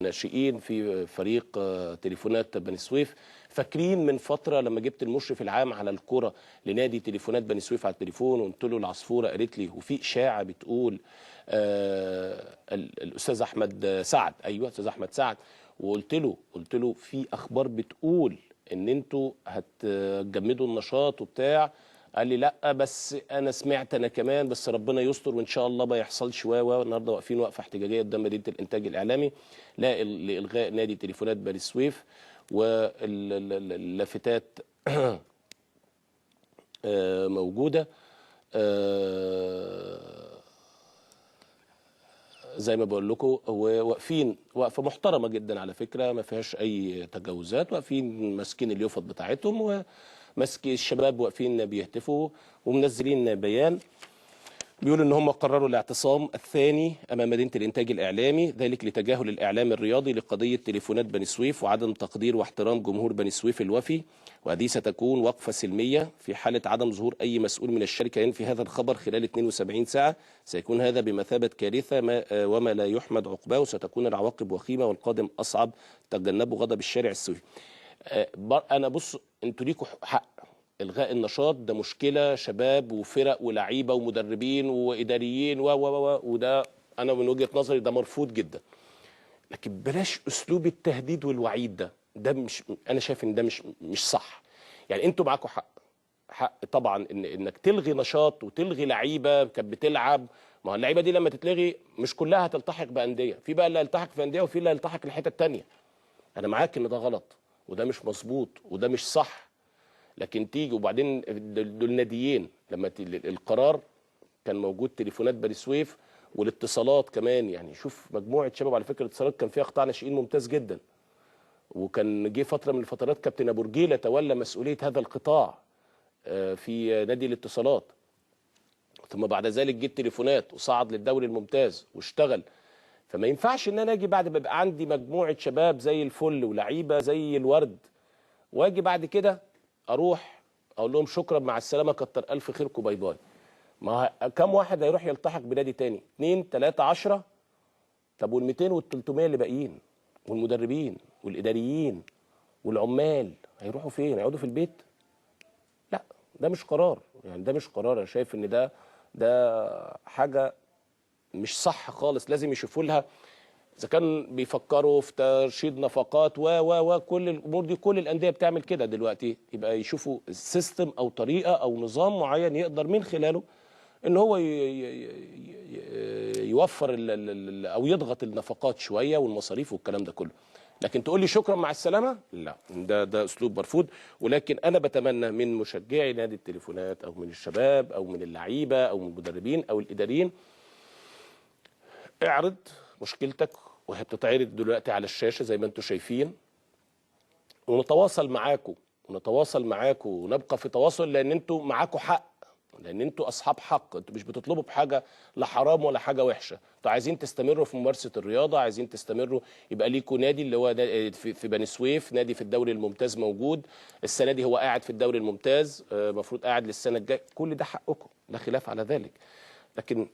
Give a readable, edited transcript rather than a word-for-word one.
ناشئين في فريق تليفونات بني سويف. فاكرين من فتره لما جبت المشرف العام على الكره لنادي تليفونات بني سويف على التليفون وقلت له العصفوره قالت لي وفي اشاعه بتقول الاستاذ احمد سعد، ايوه استاذ احمد سعد، وقلت له في اخبار بتقول ان انتوا هتجمدوا النشاط وبتاع. قال لي لا بس انا سمعت انا كمان، بس ربنا يستر وان شاء الله ما يحصلش. النهارده واقفين وقفه احتجاجيه قدام مدينه الانتاج الاعلامي لالغاء نادي تليفونات بني سويف، واللافتات موجوده زي ما بقول لكم. واقفين وقفه محترمه جدا على فكره، ما فيهاش اي تجاوزات، واقفين ماسكين اليوفط بتاعتهم وماسكين الشباب واقفين بيهتفوا ومنزلين بيان بيقولوا ان هم قرروا الاعتصام الثاني امام مدينه الانتاج الاعلامي، ذلك لتجاهل الاعلام الرياضي لقضيه تليفونات بني سويف وعدم تقدير واحترام جمهور بني سويف الوفي، وهذه ستكون وقفه سلميه في حاله عدم ظهور اي مسؤول من الشركه ينفي هذا الخبر خلال 72 ساعه. سيكون هذا بمثابه كارثه وما لا يحمد عقباه، وستكون العواقب وخيمه والقادم اصعب. تجنبوا غضب الشارع السويفي. انا بص، انتوا ليكوا حق. الغاء النشاط ده مشكله شباب وفرق ولاعيبه ومدربين واداريين وده انا من وجهه نظري ده مرفوض جدا. لكن بلاش اسلوب التهديد والوعيد ده مش، انا شايف ان ده مش صح. يعني انتوا معاكم حق طبعا انك تلغي نشاط وتلغي لعيبه كانت بتلعب. ما هو اللعيبه دي لما تتلغي مش كلها هتلتحق بانديه، في بقى اللي هيلتحق في انديه وفي اللي هيلتحق لحته ثانيه. انا معاك ان ده غلط وده مش مظبوط وده مش صح. لكن تيجي وبعدين دول ناديين، لما القرار كان موجود تليفونات بني سويف والاتصالات كمان. يعني شوف مجموعه شباب، على فكره الاتصالات كان فيها قطاع ناشئين ممتاز جدا، وكان جه فتره من الفترات كابتن ابو رجيله تولى مسؤوليه هذا القطاع في نادي الاتصالات. ثم بعد ذلك جه التليفونات وصعد للدوري الممتاز واشتغل. فما ينفعش ان انا اجي بعد ما يبقى عندي مجموعه شباب زي الفل ولعيبه زي الورد، واجي بعد كده اروح اقول لهم شكرا مع السلامه كتر الف خيركم باي باي. ما كم واحد هيروح يلتحق بنادي تاني؟ 2 3 10؟ طب وال 200 وال 300 اللي باقيين والمدربين والاداريين والعمال هيروحوا فين؟ هيقعدوا في البيت؟ لا، ده مش قرار. يعني ده مش قرار. انا شايف ان ده حاجه مش صح خالص. لازم يشوفوا لها اذا كان بيفكروا في ترشيد نفقات كل الامور دي. كل الانديه بتعمل كده دلوقتي. يبقى يشوفوا سيستم او طريقه او نظام معين يقدر من خلاله ان هو يوفر او يضغط النفقات شويه والمصاريف والكلام ده كله. لكن تقول لي شكرا مع السلامه، لا، ده اسلوب مرفوض. ولكن انا بتمنى من مشجعي نادي التليفونات او من الشباب او من اللعيبه او من المدربين او الاداريين، اعرض مشكلتك وهي بتتعرض دلوقتي على الشاشه زي ما انتم شايفين، ونتواصل معاكم ونبقى في تواصل، لان انتم معاكم حق، لان انتوا اصحاب حق. انتوا مش بتطلبوا بحاجه لا حرام ولا حاجه وحشه. انتوا عايزين تستمروا في ممارسه الرياضه، عايزين تستمروا يبقى ليكوا نادي اللي هو في بني سويف، نادي في الدوري الممتاز موجود. السنه دي هو قاعد في الدوري الممتاز، المفروض قاعد للسنه الجايه. كل ده حقكم، لا خلاف على ذلك. لكن